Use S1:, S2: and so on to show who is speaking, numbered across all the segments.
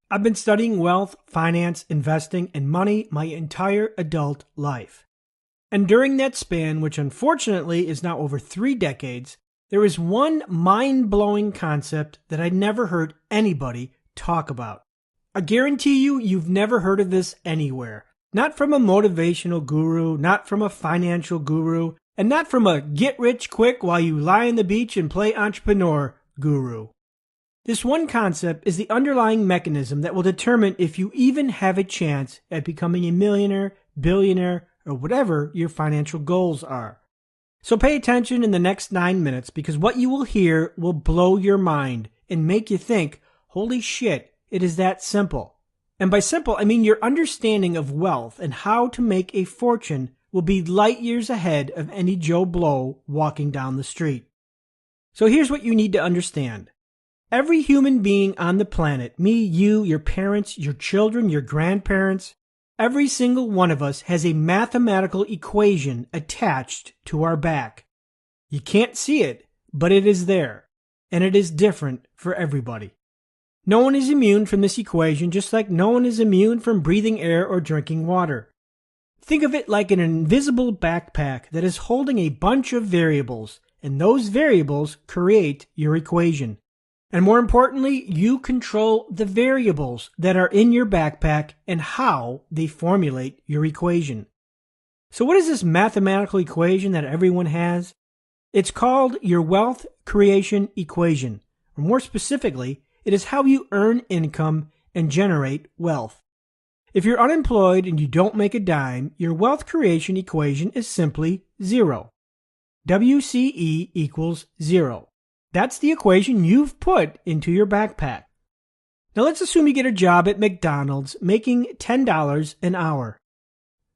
S1: I've been studying wealth, finance, investing, and money my entire adult life. And during that span, which unfortunately is now over 3 decades, there is one mind-blowing concept that I never heard anybody talk about. I guarantee you've never heard of this anywhere. Not from a motivational guru, not from a financial guru, and not from a get-rich-quick while you lie on the beach and play entrepreneur guru. This one concept is the underlying mechanism that will determine if you even have a chance at becoming a millionaire, billionaire, or whatever your financial goals are. So pay attention in the next 9 minutes because what you will hear will blow your mind and make you think, holy shit, it is that simple. And by simple, I mean your understanding of wealth and how to make a fortune will be light years ahead of any Joe Blow walking down the street. So here's what you need to understand. Every human being on the planet, me, you, your parents, your children, your grandparents, every single one of us has a mathematical equation attached to our back. You can't see it, but it is there, and it is different for everybody. No one is immune from this equation, just like no one is immune from breathing air or drinking water. Think of it like an invisible backpack that is holding a bunch of variables, and those variables create your equation. And more importantly, you control the variables that are in your backpack and how they formulate your equation. So what is this mathematical equation that everyone has? It's called your wealth creation equation. Or more specifically, it is how you earn income and generate wealth. If you're unemployed and you don't make a dime, your wealth creation equation is simply zero. WCE equals zero. That's the equation you've put into your backpack. Now let's assume you get a job at McDonald's making $10 an hour.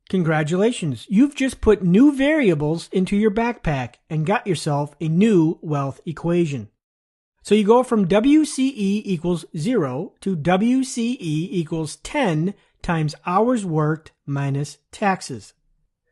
S1: Congratulations, you've just put new variables into your backpack and got yourself a new wealth equation. So you go from WCE equals 0 to WCE equals 10 times hours worked minus taxes.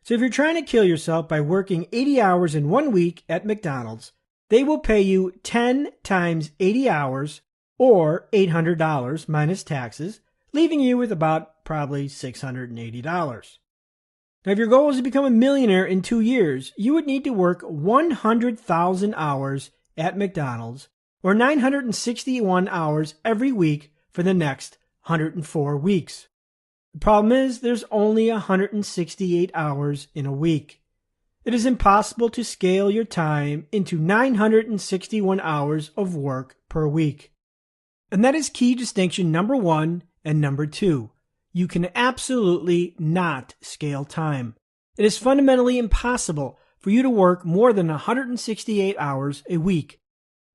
S1: So if you're trying to kill yourself by working 80 hours in 1 week at McDonald's, they will pay you 10 times 80 hours or $800 minus taxes, leaving you with about probably $680. Now, if your goal is to become a millionaire in 2 years, you would need to work 100,000 hours at McDonald's or 961 hours every week for the next 104 weeks. The problem is there's only 168 hours in a week. It is impossible to scale your time into 961 hours of work per week. And that is key distinction number 1 and number 2. You can absolutely not scale time. It is fundamentally impossible for you to work more than 168 hours a week.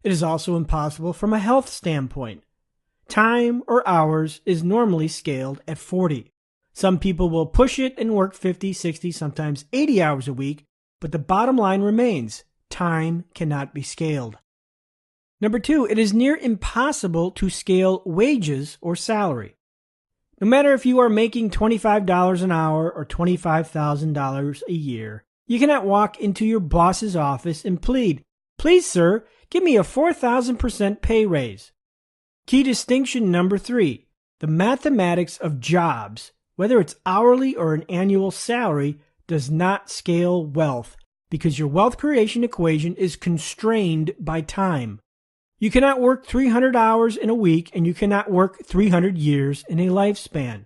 S1: It is also impossible from a health standpoint. Time or hours is normally scaled at 40. Some people will push it and work 50, 60, sometimes 80 hours a week, but the bottom line remains, time cannot be scaled. Number 2, it is near impossible to scale wages or salary. No matter if you are making $25 an hour or $25,000 a year, you cannot walk into your boss's office and plead, "Please, sir, give me a 4,000% pay raise." Key distinction number 3, the mathematics of jobs, whether it's hourly or an annual salary, does not scale wealth because your wealth creation equation is constrained by time. You cannot work 300 hours in a week and you cannot work 300 years in a lifespan.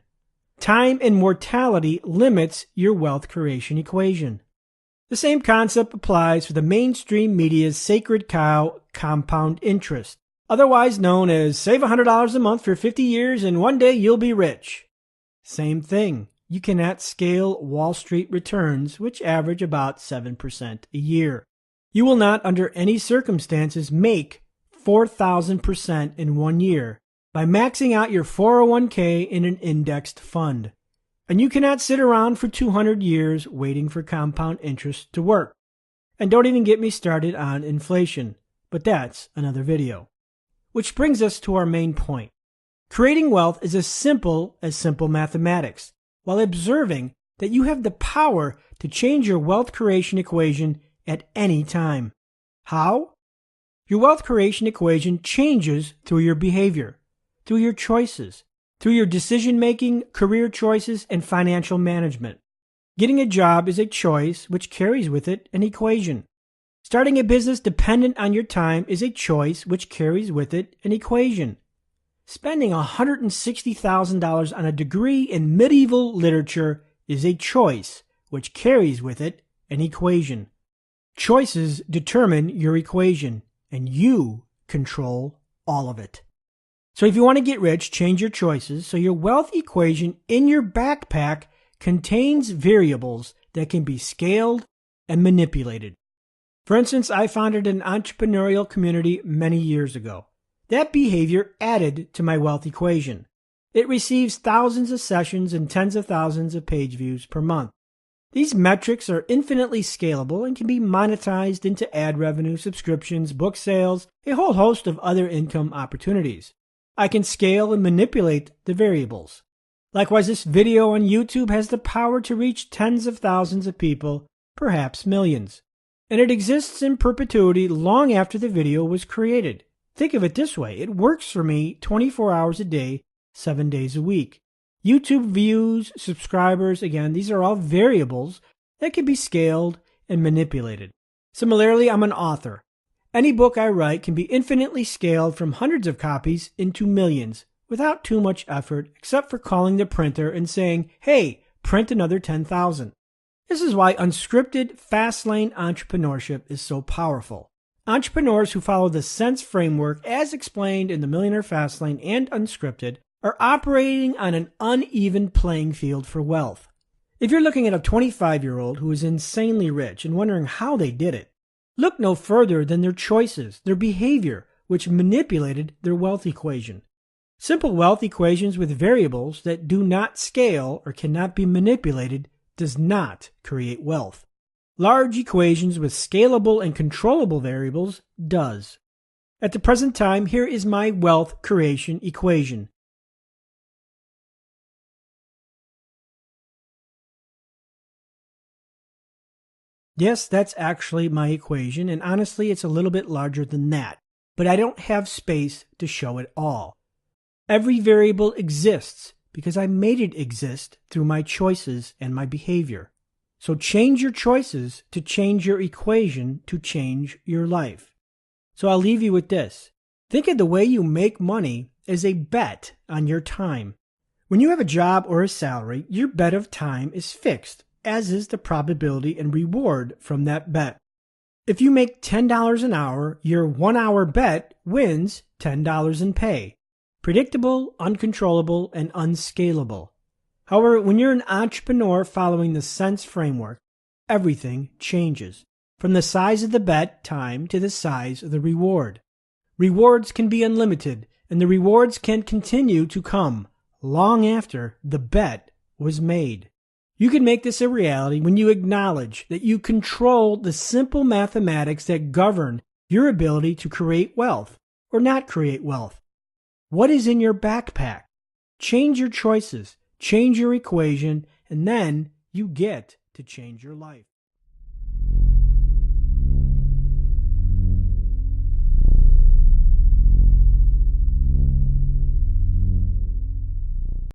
S1: Time and mortality limits your wealth creation equation. The same concept applies for the mainstream media's sacred cow, compound interest, otherwise known as save $100 a month for 50 years and one day you'll be rich. Same thing. You cannot scale Wall Street returns, which average about 7% a year. You will not, under any circumstances, make 4,000% in 1 year by maxing out your 401k in an indexed fund. And you cannot sit around for 200 years waiting for compound interest to work. And don't even get me started on inflation, but that's another video. Which brings us to our main point. Creating wealth is as simple mathematics, while observing that you have the power to change your wealth creation equation at any time. How? Your wealth creation equation changes through your behavior, through your choices, through your decision-making, career choices, and financial management. Getting a job is a choice which carries with it an equation. Starting a business dependent on your time is a choice which carries with it an equation. Spending $160,000 on a degree in medieval literature is a choice which carries with it an equation. Choices determine your equation, and you control all of it. So if you want to get rich, change your choices so your wealth equation in your backpack contains variables that can be scaled and manipulated. For instance, I founded an entrepreneurial community many years ago. That behavior added to my wealth equation. It receives thousands of sessions and tens of thousands of page views per month. These metrics are infinitely scalable and can be monetized into ad revenue, subscriptions, book sales, a whole host of other income opportunities. I can scale and manipulate the variables. Likewise, this video on YouTube has the power to reach tens of thousands of people, perhaps millions. And it exists in perpetuity long after the video was created. Think of it this way. It works for me 24 hours a day, 7 days a week. YouTube views, subscribers, again, these are all variables that can be scaled and manipulated. Similarly, I'm an author. Any book I write can be infinitely scaled from hundreds of copies into millions without too much effort, except for calling the printer and saying, hey, print another 10,000. This is why unscripted, fast-lane entrepreneurship is so powerful. Entrepreneurs who follow the Sense framework as explained in the Millionaire Fastlane and Unscripted are operating on an uneven playing field for wealth. If you're looking at a 25-year-old who is insanely rich and wondering how they did it, look no further than their choices, their behavior, which manipulated their wealth equation. Simple wealth equations with variables that do not scale or cannot be manipulated does not create wealth. Large equations with scalable and controllable variables does. At the present time, here is my wealth creation equation. Yes, that's actually my equation, and honestly, it's a little bit larger than that, but I don't have space to show it all. Every variable exists because I made it exist through my choices and my behavior. So change your choices to change your equation to change your life. So I'll leave you with this. Think of the way you make money as a bet on your time. When you have a job or a salary, your bet of time is fixed, as is the probability and reward from that bet. If you make $10 an hour, your 1 hour bet wins $10 in pay. Predictable, uncontrollable, and unscalable. However, when you're an entrepreneur following the Sense framework, everything changes. From the size of the bet time to the size of the reward. Rewards can be unlimited, and the rewards can continue to come long after the bet was made. You can make this a reality when you acknowledge that you control the simple mathematics that govern your ability to create wealth or not create wealth. What is in your backpack? Change your choices, change your equation, and then you get to change your life.